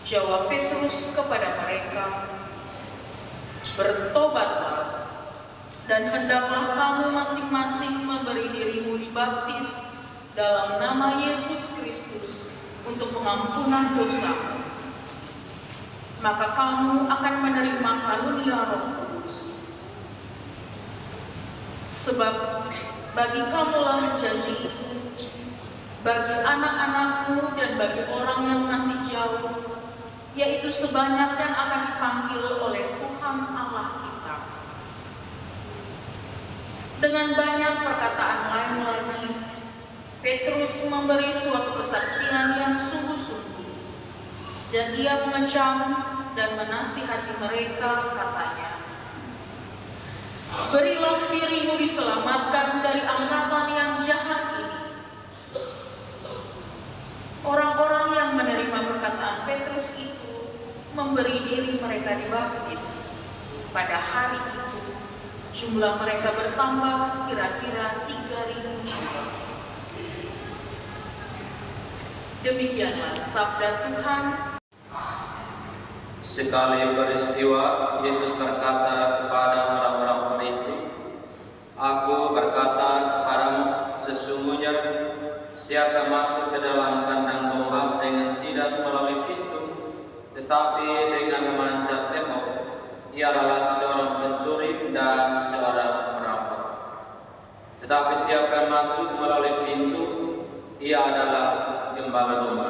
Jawab Petrus kepada mereka, "Bertobatlah, dan hendaklah kamu masing-masing memberi dirimu dibaptis dalam nama Yesus Kristus untuk pengampunan dosa. Maka kamu akan menerima karunia Roh Kudus. Sebab bagi kamulah janji itu, bagi anak-anakmu dan bagi orang yang masih jauh, yaitu sebanyak yang akan dipanggil oleh Tuhan Allah kita." Dengan banyak perkataan lain lagi, Petrus memberi suatu kesaksian yang sungguh-sungguh, dan ia mengecam dan menasihati mereka, katanya, "Berilah dirimu diselamatkan dari angkatan yang jahat ini." Orang-orang yang menerima perkataan Petrus itu memberi diri mereka dibaptis. Pada hari itu, jumlah mereka bertambah kira-kira 3.000 jiwa. Demikianlah sabda Tuhan. Sekali peristiwa, Yesus berkata kepada orang-orang Farisi, "Aku berkata kepadamu, sesungguhnya siapa masuk ke dalam kandang domba dengan tidak melalui pintu, tetapi dengan memanjat tembok, ia adalah seorang pencuri dan seorang perampok. Tetapi siapa yang masuk melalui pintu, ia adalah gembala domba.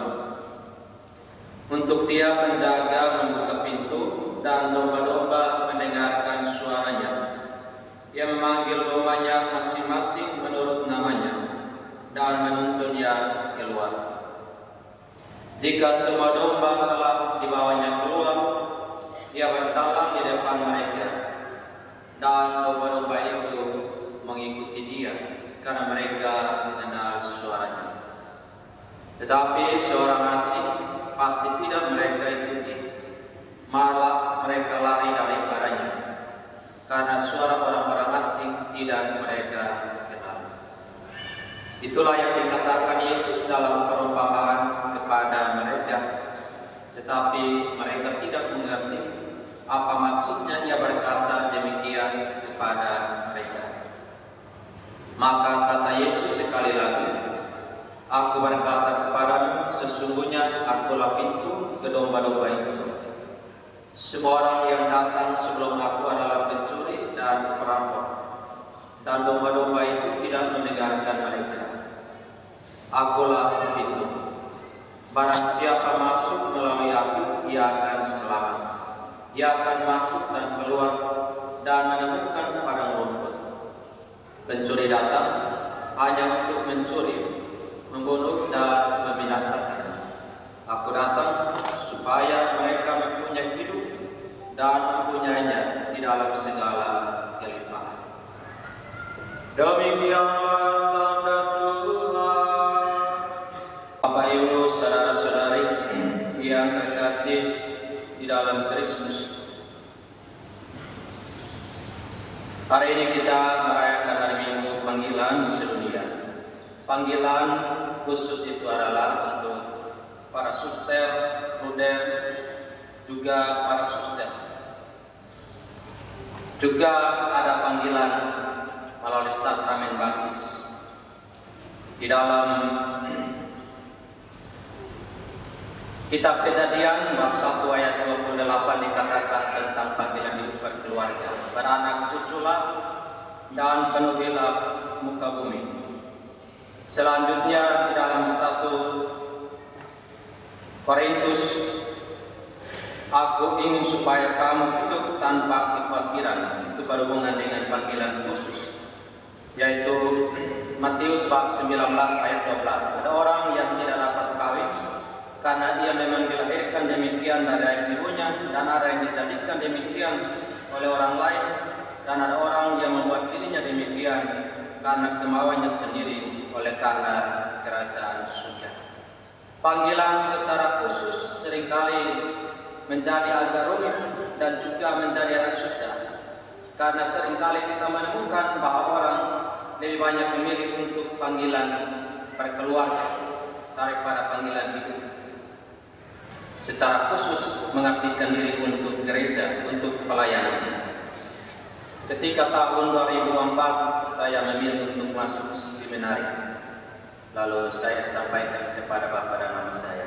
Untuk dia menjaga membuka pintu, dan domba-domba mendengarkan suaranya. Ia memanggil dombanya masing-masing menurut namanya, dan menuntunnya keluar. Jika semua domba telah dibawanya keluar, ia berjalan di depan mereka, dan domba-domba itu mengikuti dia, karena mereka mengenal suaranya. Tetapi seorang asing pasti tidak mereka ikuti, malah mereka lari daripadanya, karena suara orang-orang asing tidak mereka kenal. Itulah yang dikatakan Yesus dalam perumpamaan kepada mereka, tetapi mereka tidak mengerti apa maksudnya ia berkata demikian kepada mereka. Maka kata Yesus sekali lagi, "Aku berkata kepadamu, sesungguhnya akulah pintu ke domba-domba itu. Semua orang yang datang sebelum aku adalah pencuri dan perampok, dan domba-domba itu tidak mendengarkan mereka. Akulah pintu. Barang siapa masuk melalui aku, ia akan selamat. Ia akan masuk dan keluar dan menemukan padang rumput. Pencuri datang hanya untuk mencuri, membunuh dan membinasakan. Aku datang supaya mereka mempunyai hidup dan mempunyainya di dalam segala kelimpahan." Demikianlah sabda Tuhan. Bapak Ibu, saudara-saudari yang terkasih di dalam Kristus, hari ini kita merayakan hari Minggu panggilan sedunia. Panggilan khusus itu adalah untuk para suster, bruder, juga para suster. Juga ada panggilan melalui sakramen baptis. Di dalam Kitab Kejadian bab 1 ayat 28 dikatakan tentang panggilan hidup berkeluarga. "Beranak cuculah dan penuhilah muka bumi." Selanjutnya di dalam 1 Korintus, "Aku ingin supaya kamu hidup tanpa kekhawatiran." Itu berhubungan dengan panggilan khusus, yaitu Matius bab 19 ayat 12. Ada orang yang tidak dapat kawin karena dia memang dilahirkan demikian dari ayah ibunya, dan ada yang dijadikan demikian oleh orang lain, dan ada orang yang membuat dirinya demikian karena kemauannya sendiri oleh karena kerajaan surga. Panggilan secara khusus seringkali menjadi agak rumit dan juga menjadi agak susah, karena seringkali kita menemukan bahwa orang lebih banyak memilih untuk panggilan berkeluarga daripada panggilan hidup. secara khusus mengabdikan diri untuk gereja, untuk pelayanan. Ketika tahun 2004 saya memilih untuk masuk seminari, lalu saya sampaikan kepada bapak dan mama saya.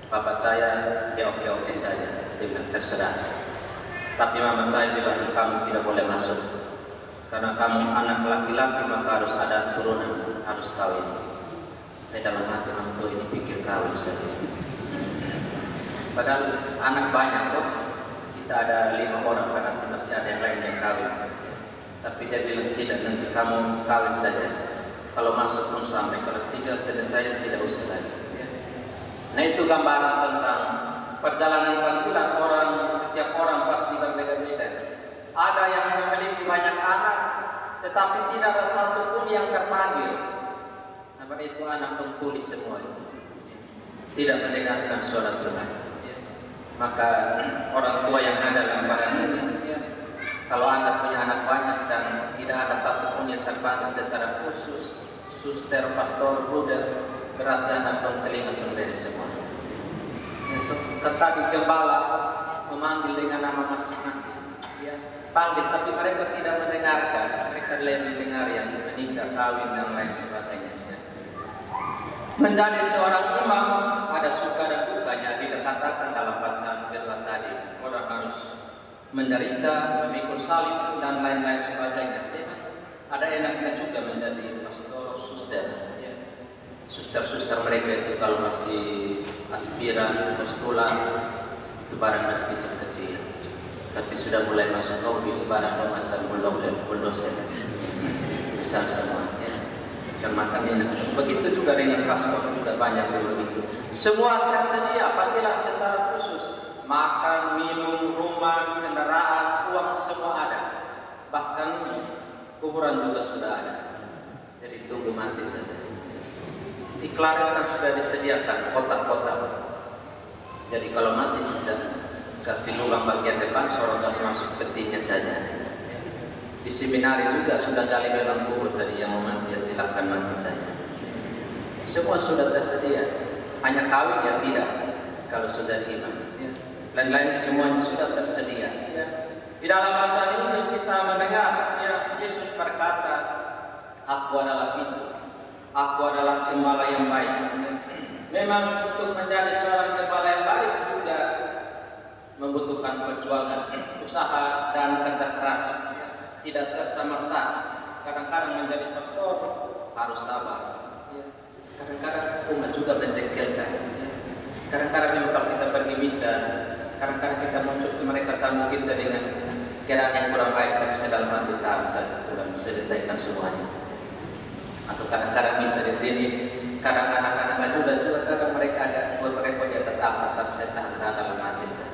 Bapak saya dia oke-oke saja, dia bilang terserah. Tapi mama saya bilang kamu tidak boleh masuk, karena kamu anak laki-laki maka harus ada turunan, harus kawin. Saya dalam hati mampu ini pikir kawin saja. Padahal anak banyak kok, kita ada 5 orang, padahal masih ada yang lain yang kawin. Tapi dia bilang tidak, nanti kamu kawin saja. Kalau masuk pun sampai kelas 3 selesai, tidak usah lagi. Nah itu gambaran tentang perjalanan panggilan orang. Setiap orang pasti berbeda-beda. Ada yang memiliki banyak anak, tetapi tidak ada satupun yang terpanggil. Nah pada itu anak pengtulis semua itu, tidak mendengarkan suara Tuhan. Maka orang tua yang ada dalam barang ini, kalau Anda punya anak banyak dan tidak ada satupun yang terpanggil secara khusus, suster, pastor, bruder, berarti Anda belum terima sendiri semua. Tetapi gembala memanggil dengan nama masing-masing, panggil, tapi mereka tidak mendengarkan. Mereka lebih mendengar yang menikah, kawin dan lain sebagainya. Menjadi seorang imam ada suka dan dukanya. Dikatakan dalam bacaan kedua tadi, orang harus menderita, memikul salib dan lain-lain sebagainya. Ada enaknya juga menjadi pastor, suster. Suster-suster mereka itu kalau masih aspiran, postulan, itu barang masih kecil-kecil. Tapi sudah mulai masuk office, barang macam bulldozer, besar semuanya. Dan makanya begitu juga dengan pastor, juga banyak begitu. Semua tersedia, panggilan secara khusus. Makan, minum, rumah, kendaraan, uang semua ada. Bahkan kuburan juga sudah ada. Jadi tunggu mati saja. Iklan kan sudah disediakan kotak-kotak. Jadi kalau mati sisa kasih lubang bagian depan, sorot kasih masuk petinya saja. Di seminari juga sudah gali dalam kubur tadi, yang mau mati ya silakan mati saja. Semua sudah tersedia. Hanya kawin yang tidak kalau sudah imam. Lain-lain semuanya sudah tersedia. Di dalam bacaan ini kita mendengar Yesus berkata, aku adalah pintu. Aku adalah gembala yang baik. Memang untuk menjadi seorang gembala yang baik juga membutuhkan perjuangan, usaha dan kerja keras. Tidak serta-merta. Kadang-kadang menjadi pastor harus sabar. Kadang-kadang umat juga menjengkelkan. Kadang-kadang memang kalau kita pergi misa, kadang-kadang kita muncul ke mereka sambut kita dengan kiraan yang kurang baik, tapi saya dalam hati tahu saja Tuhan selesaikan semuanya. Atau kadang-kadang bisa di sini, kadang anak-anak juga kadang mereka ada buat repot di atas apa, tapi saya tahan dalam hati saja.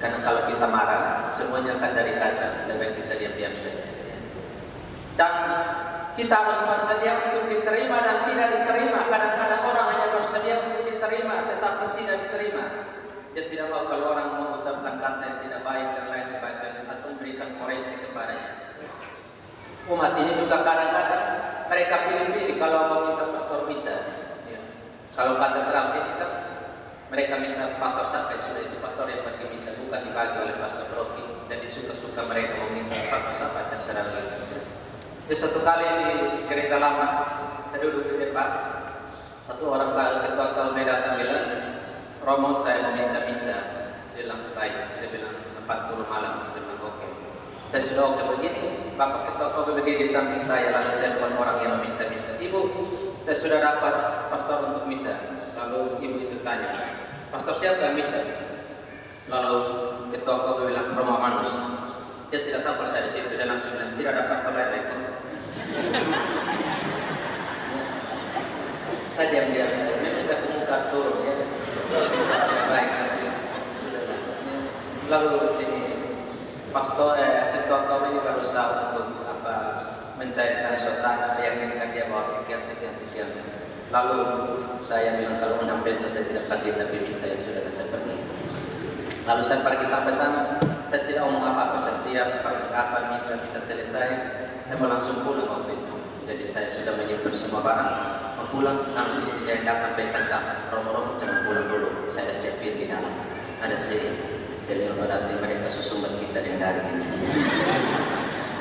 Karena kalau kita marah, semuanya akan dari kaca, lebih baik kita diam-diam saja. Dan kita harus bersedia untuk diterima dan tidak diterima. Kadang-kadang orang hanya bersedia untuk diterima, tetapi tidak diterima. Dia tidak mau kalau orang mengucapkan kata yang tidak baik dan lain sebagainya, atau memberikan koreksi kepadanya. Umat ini juga kadang-kadang mereka pilih-pilih kalau mau minta pastor bisa. Kalau katedral sini kan mereka minta pastor sampai sudah itu pastor yang pergi bisa, bukan dibagi oleh pastor Rocky. Jadi suka-suka mereka meminta pastor sampai terserah lagi. Jadi satu kali di gereja lama, saya duduk di depan, satu orang ketua datang bilang, Romo saya meminta misa. Saya bilang baik, dia bilang 40 malam. Saya bilang oke. Saya sudah oke begini, Bapak Ketua kau berdiri di samping saya, lalu telepon orang yang meminta misa. Ibu, saya sudah dapat pastor untuk misa. Lalu ibu itu tanya, pastor siapa yang misa? Lalu Ketua kau bilang Romo Manus. Dia tidak tahu kalau saya di situ, dia langsung bilang tidak ada pastor lain itu. Saya diam-diam saja, memang saya muka turun ya. Baik, sudah. Lalu ini pastor ketua kaum ini berusaha untuk mencairkan suasana, meyakinkan dia bahwa sekian. Lalu saya bilang kalau undang pesta saya tidak pergi, tapi bisa ya sudah saya pergi. Lalu saya pergi sampai sana, saya tidak omong apa-apa, saya siap pergi kapan misa kita selesai, saya mau langsung pulang waktu itu. Jadi saya sudah menyiapkan semua barang, mau pulang, nanti istri yang datang besok Romo-Romo jangan pulang dulu. saya sipir di dalam. Ada senior berarti mereka susumbat kita dan dari ini.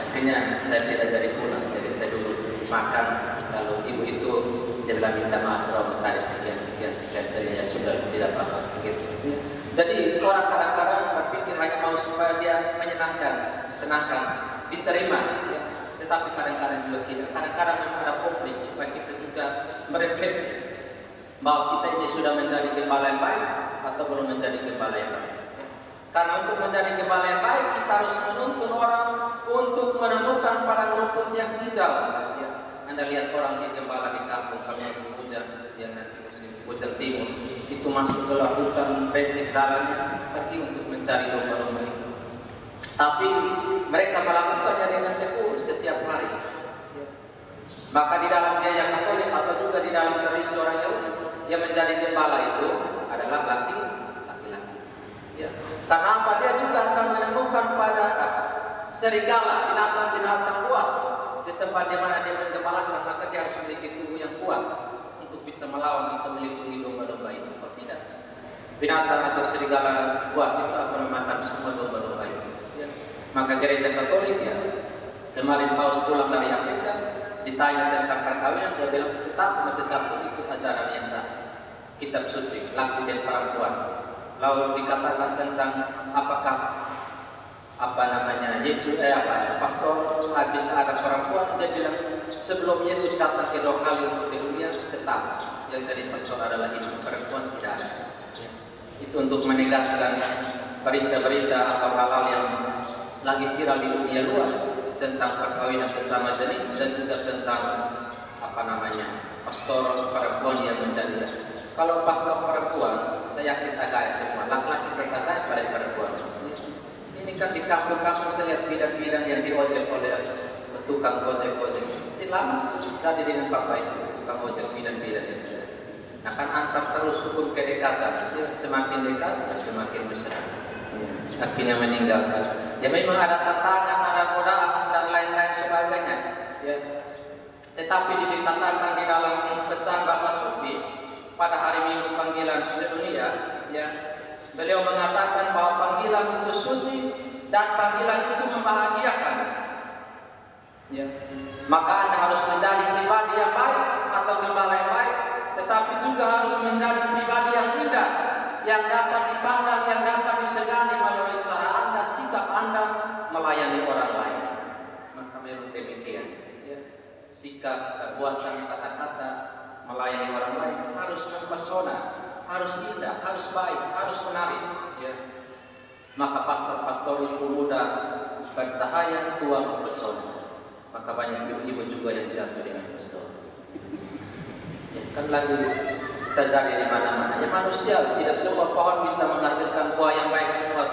Akhirnya saya tidak jadi pulang, jadi saya dulu makan, lalu ibu itu dia minta maaf kalau tadi sekian saya sudah tidak apa-apa begitu. Jadi orang kadang-kadang berpikir hanya mau supaya dia disenangkan, diterima, ya. Tetapi kadang-kadang juga tidak. Kadang-kadang memang ada konflik supaya kita juga merefleksi bahwa kita ini sudah menjadi gembala yang baik atau belum menjadi gembala yang baik. Karena untuk menjadi gembala yang baik kita harus menuntun orang untuk menemukan padang rumput yang hijau. Ya. Anda lihat orang di gembala di kampung kalau musim hujan, yang nanti musim hujan timur itu masuk ke hutan becek jalannya pergi untuk mencari domba-domba itu. Tapi mereka melakukannya dengan tekun setiap hari. Maka di dalam biaya Katolik atau juga di dalam tradisi orang Yahudi yang menjadi gembala itu adalah laki-laki. Ya. Karena apa? Dia juga akan menemukan pada serigala, binatang-binatang buas di tempat di mana dia menggembalakan, maka dia harus memiliki tubuh yang kuat untuk bisa melawan atau melindungi domba-domba itu. Kalau tidak, binatang atau serigala buas itu akan memakan semua domba-domba itu. Ya. Maka gereja Katolik ya, kemarin Paus pulang dari Afrika, ditanya tentang perkawinan, dia bilang tetap masih satu ikut ajaran yang sah, kitab suci, laki dan perempuan. Lalu dikatakan tentang apakah Yesus pastor habis ada perempuan, dia bilang sebelum Yesus datang kedua kali untuk di dunia tetap yang jadi pastor adalah ini, perempuan tidak ada. Ya. Itu untuk menegaskan berita-berita atau hal-hal yang lagi viral di dunia luar tentang perkawinan sesama jenis dan juga tentang pastor perempuan yang menjadi. Kalau pastor perempuan, saya yakin agak semua laki-laki serta pada perempuan. Ini kan di kampung-kampung saya lihat bidang-bidang yang diojek oleh tukang ojek-ojek. Ini lama tadi dengan bapak itu tukang ojek bidang-bidang itu. Nah kan antar terus hukum kedekatan, semakin dekat semakin besar. Akhirnya meninggalkan. Ya memang ada tantangan, ada godaan dan lain-lain sebagainya. Ya. Tetapi dikatakan di dalam pesan Bapak Suci pada hari Minggu panggilan sedunia, ya, beliau mengatakan bahwa panggilan itu suci dan panggilan itu membahagiakan. Ya. Maka Anda harus menjadi pribadi yang baik atau gembala yang baik, tetapi juga harus menjadi pribadi yang indah, yang dapat dipandang, yang dapat disegani melalui cara Anda, sikap Anda melayani orang lain. Maka memang demikian, ya. Sikap, perbuatan, kata-kata melayani orang lain harus mempesona, harus indah, harus baik, harus menarik. Ya. Maka pastor-pastor itu muda bercahaya, tua mempesona. Maka banyak ibu-ibu juga yang jatuh dengan pastor. Ya, kan lagi terjadi di mana-mana. Ya manusia, tidak semua pohon bisa menghasilkan buah yang baik semua.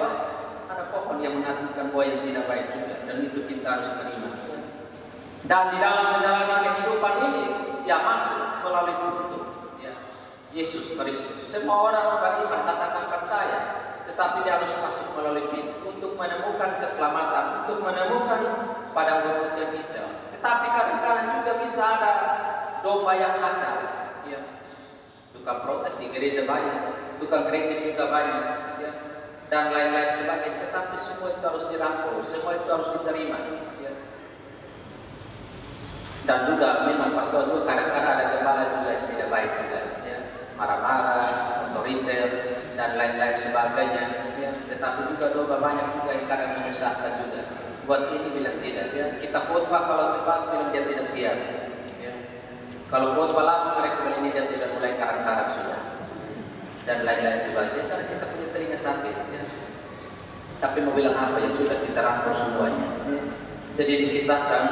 Ada pohon yang menghasilkan buah yang tidak baik juga, dan itu kita harus terima. Dan di dalam menjalani kehidupan ini, ya masuk melalui pintu, ya, Yesus Kristus. Semua orang beriman katakan percaya, tetapi dia harus masuk melalui pintu untuk menemukan keselamatan, untuk menemukan padang rumput yang hijau. Tetapi kadang-kadang juga bisa ada domba yang nakal, ya. Tukang protes di gereja banyak, tukang kritik juga banyak, ya, dan lain-lain sebagainya. Tetapi semua itu harus dirangkul, semua itu harus diterima, ya. Dan juga memang pastor itu kadang-kadang ada gembala juga yang tidak baik juga, ya, marah-marah, otoriter dan lain-lain sebagainya, ya. Tetapi juga domba banyak juga yang kadang menyusahkan juga. Buat ini bilang tidak, ya. Kita khotbah kalau cepat bilang dia tidak siap. Kalau khotbah lama mereka bilang ini dia tidak mulai karang-karang sudah, dan lain-lain sebagainya. Karena kita punya telinga sakit, ya. Tapi mau bilang apa ya sudah kita rangkul semuanya. Jadi dikisahkan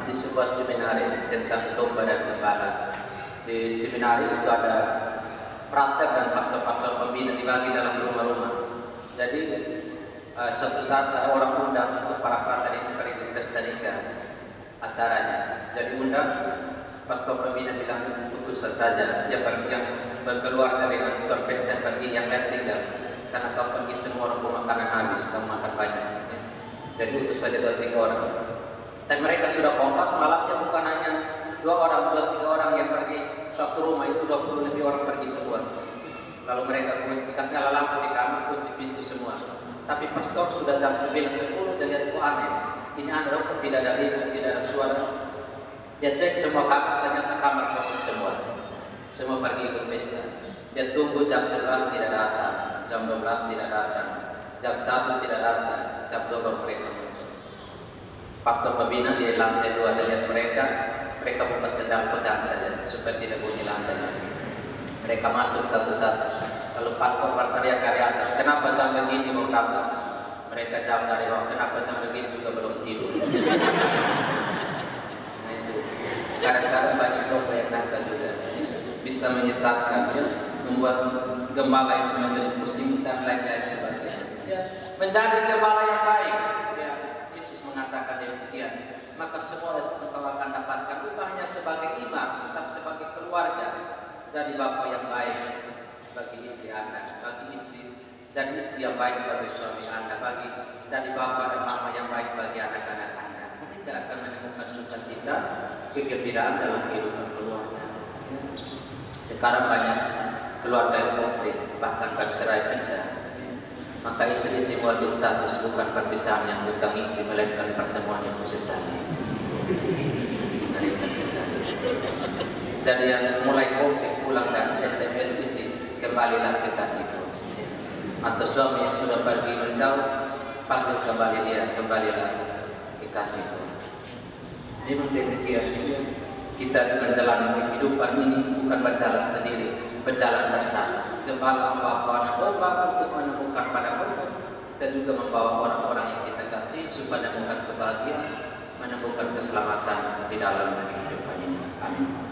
di sebuah seminari tentang domba dan gembala. Di seminari itu ada frater dan pastor-pastor pembina dibagi dalam rumah-rumah. Jadi suatu saat ada orang undang untuk para frater itu pergi ke Costa Rica acaranya. Jadi undang. Pastor pembina bilang putus saja, yang berkeluarga dengan torpes dan pergi, yang lain tinggal. Karena kau pergi semua orang makanan habis, kamu makan banyak. Jadi utus saja 2-3 orang. Dan mereka sudah kompak, malamnya bukan hanya 2 orang, 2-3 orang yang pergi satu rumah, itu 20 lebih orang pergi semua. Lalu mereka kunci, kasih nyala lampu di kamar, kunci pintu semua. Tapi pastor sudah jam 9:10 dan lihat kok aneh. Ini ada kok tidak ada ribut, tidak ada suara. Dia cek semua kamar, ternyata kamar kosong semua. Semua pergi ikut pesta. Dia tunggu jam 11 tidak datang, jam 12 tidak datang, jam 1 tidak datang, jam 2 baru mereka muncul. Pastor pembina di lantai 2 dia lihat mereka buka sendal pedang saja supaya tidak bunyi lantainya. Mereka masuk satu-satu. Lalu pastor berteriak dari atas, kenapa jam begini mau datang? Mereka jawab dari bawah, kenapa jam begini juga belum tidur? Nah itu, kadang-kadang banyak doa yang nakal juga bisa menyesatkan, ya, membuat gembala yang menjadi pusing dan lain-lain sebagainya. Ya, menjadi gembala yang baik, ya, Yesus mengatakan demikian. Maka semua engkau akan dapatkan, bukan hanya sebagai imam, tetapi sebagai keluarga dari bapa yang baik bagi istri Anda, bagi istri jadi istri yang baik bagi suami Anda, bagi jadi bapa dan mama yang baik bagi anak-anak Anda. Anda akan menemukan sukacita, kegembiraan dalam kehidupan keluarga. Sekarang banyak keluarga yang konflik, bahkan bercerai pisah. Maka istri-istri mau status bukan perpisahan yang hutang isi, melainkan pertemuan yang sesali. Dari yang mulai konflik pulang dan SMS istri, kembalilah ke kasihku. Atau suami yang sudah pergi menjauh, panggil kembali dia, kembalilah ke kasihku. Memang demikian, kita menjalani kehidupan ini bukan berjalan sendiri, berjalan bersama. Gembala membawa anak domba untuk menemukan pada domba, dan juga membawa orang-orang yang kita kasih supaya menemukan kebahagiaan, menemukan keselamatan di dalam kehidupan ini. Amin.